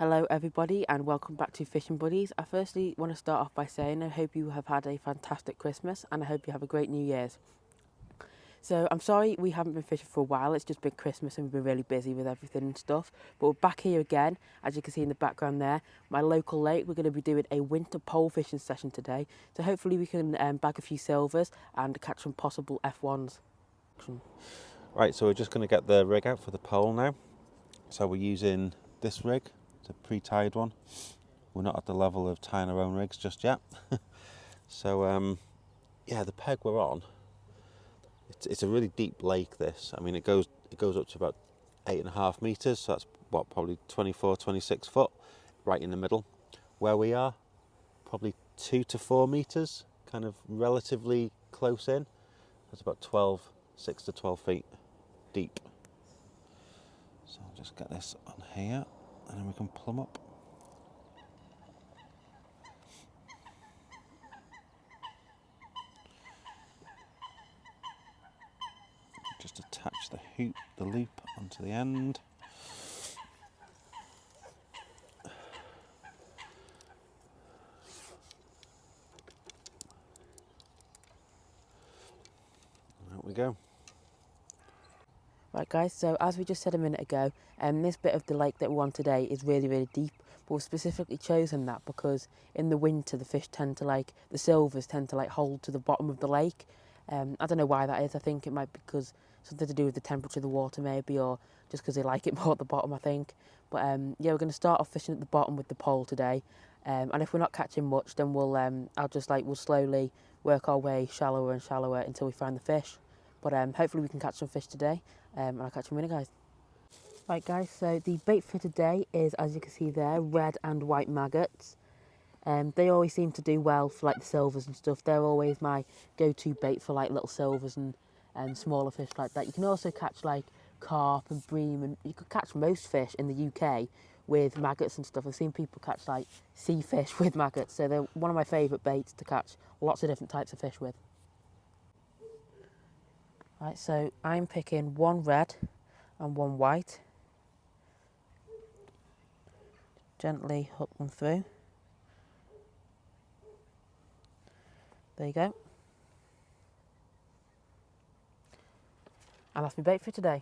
Hello everybody and welcome back to Fishing Buddies. I firstly want to start off by saying I hope you have had a fantastic Christmas and I hope you have a great New Year's. So I'm sorry we haven't been fishing for a while, it's just been Christmas and we've been really busy with everything and stuff. But we're back here again, as you can see in the background there, my local lake. We're going to be doing a winter pole fishing session today. So hopefully we can bag a few silvers and catch some possible F1s. Right, so we're just going to get the rig out for the pole now. So we're using this rig, it's a pre-tied one. We're not at the level of tying our own rigs just yet. So yeah, the peg we're on, it's a really deep lake this. I mean it goes up to about 8.5 meters, so that's what, probably 24, 26 foot, right in the middle. Where we are, probably 2 to 4 meters, kind of relatively close in. That's about 6 to 12 feet deep. So I'll just get this on here and then we can plumb up. Just attach the loop onto the end. There we go. Right guys, so as we just said a minute ago, this bit of the lake that we're on today is really, really deep. But we've specifically chosen that because in the winter the fish tend to the silvers tend to hold to the bottom of the lake. I don't know why that is. I think it might be because something to do with the temperature of the water maybe, or just because they like it more at the bottom, I think. But yeah, we're going to start off fishing at the bottom with the pole today. And if we're not catching much, then we'll slowly work our way shallower and shallower until we find the fish. But hopefully we can catch some fish today, and I'll catch you in a minute, guys. Right guys, so the bait for today is, as you can see there, red and white maggots. They always seem to do well for the silvers and stuff. They're always my go-to bait for little silvers and smaller fish like that. You can also catch carp and bream, and you could catch most fish in the UK with maggots and stuff. I've seen people catch sea fish with maggots, so they're one of my favourite baits to catch lots of different types of fish with. Right, so I'm picking one red and one white. Gently hook them through. There you go. And that's my bait for today.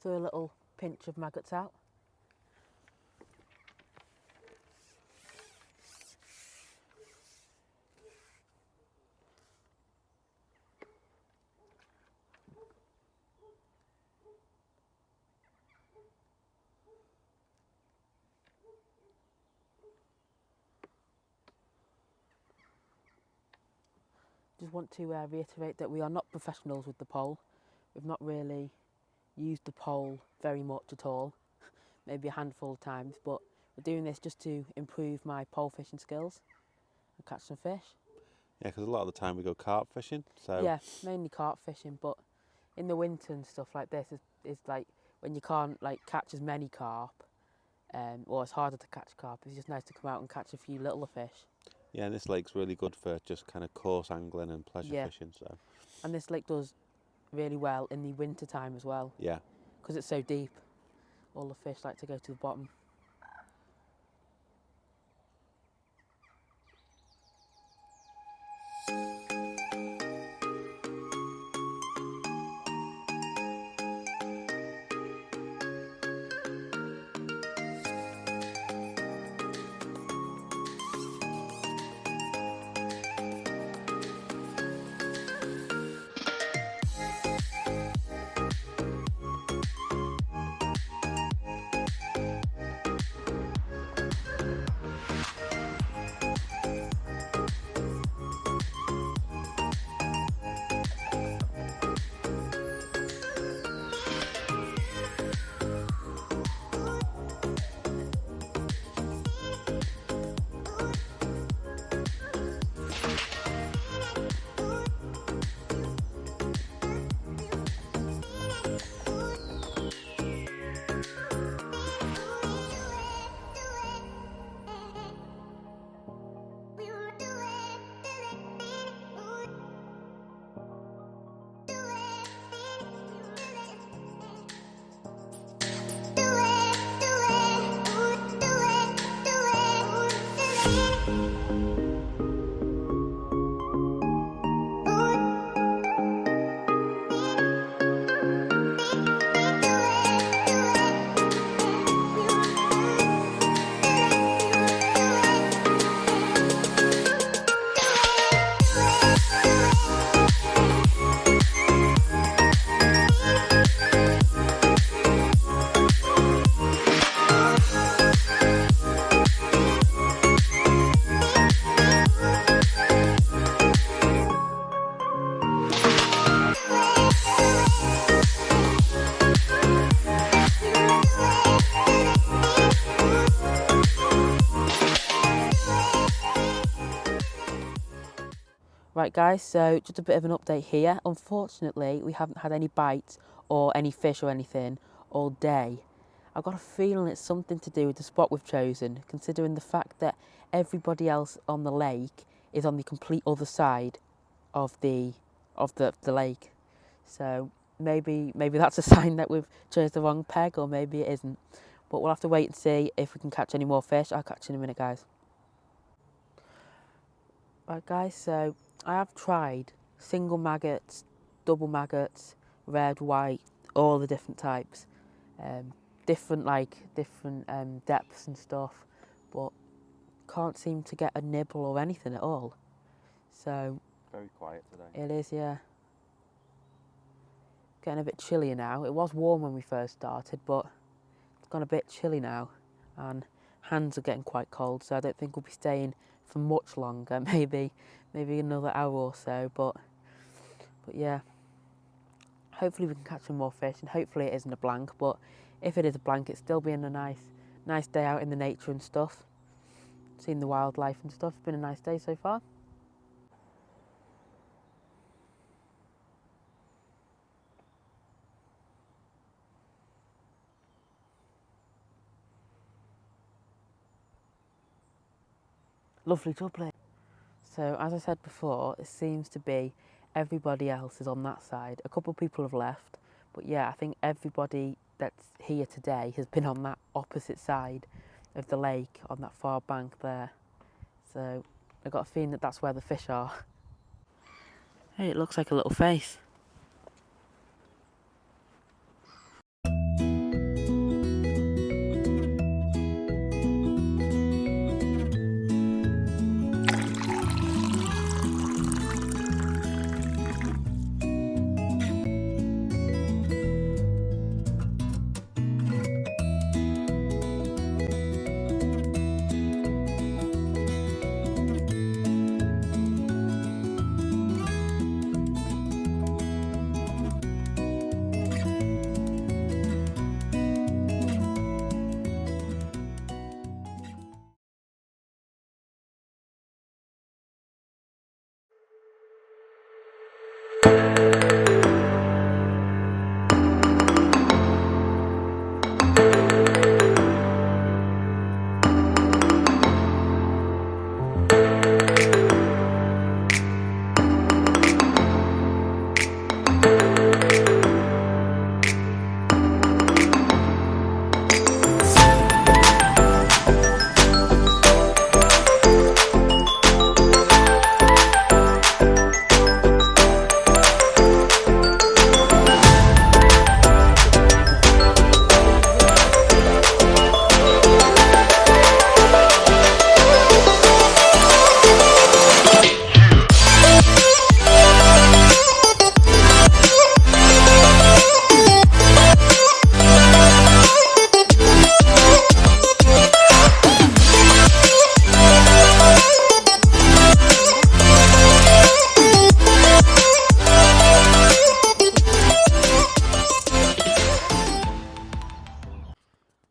Throw a little pinch of maggots out. Just want to reiterate that we are not professionals with the pole. We've not really used the pole very much at all, maybe a handful of times, but we're doing this just to improve my pole fishing skills and catch some fish. Yeah, because a lot of the time we go carp fishing. So yeah, mainly carp fishing, but in the winter and stuff like this is when you can't catch as many carp, or it's harder to catch carp. It's just nice to come out and catch a few littler fish. yeah, and this lake's really good for just kind of coarse angling and pleasure fishing. So, and this lake does really well in the winter time as well. Yeah. Because it's so deep, all the fish like to go to the bottom. Right guys, so just a bit of an update here. Unfortunately, we haven't had any bites or any fish or anything all day. I've got a feeling it's something to do with the spot we've chosen, considering the fact that everybody else on the lake is on the complete other side of the lake. So maybe that's a sign that we've chose the wrong peg, or maybe it isn't. But we'll have to wait and see if we can catch any more fish. I'll catch you in a minute, guys. Right guys, so I have tried single maggots, double maggots, red, white, all the different types, different depths and stuff, but can't seem to get a nibble or anything at all. So Very quiet today. it is, yeah. Getting a bit chillier now. It was warm when we first started, but it's gone a bit chilly now, and hands are getting quite cold, so I don't think we'll be staying for much longer. Maybe another hour or so, but yeah, hopefully we can catch some more fish, and hopefully it isn't a blank. But if it is a blank, it's still been a nice day out in the nature and stuff, seeing the wildlife and stuff. It's been a nice day so far. Lovely jubbly. So as I said before, it seems to be everybody else is on that side. A couple of people have left, but yeah, I think everybody that's here today has been on that opposite side of the lake, on that far bank there. So I've got a feeling that that's where the fish are. Hey, it looks like a little face.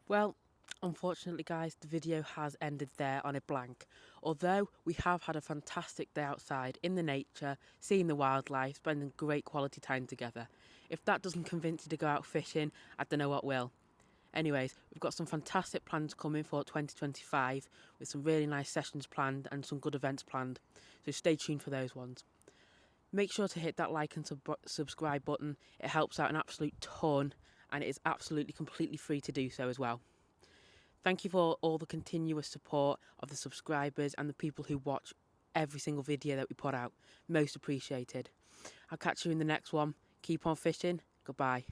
Well, unfortunately guys, the video has ended there on a blank. Although we have had a fantastic day outside in the nature, seeing the wildlife, spending great quality time together. If that doesn't convince you to go out fishing, I don't know what will. Anyways, we've got some fantastic plans coming for 2025 with some really nice sessions planned and some good events planned. So stay tuned for those ones. Make sure to hit that like and subscribe button. It helps out an absolute ton, and it is absolutely completely free to do so as well. Thank you for all the continuous support of the subscribers and the people who watch every single video that we put out. Most appreciated. I'll catch you in the next one. Keep on fishing. Goodbye.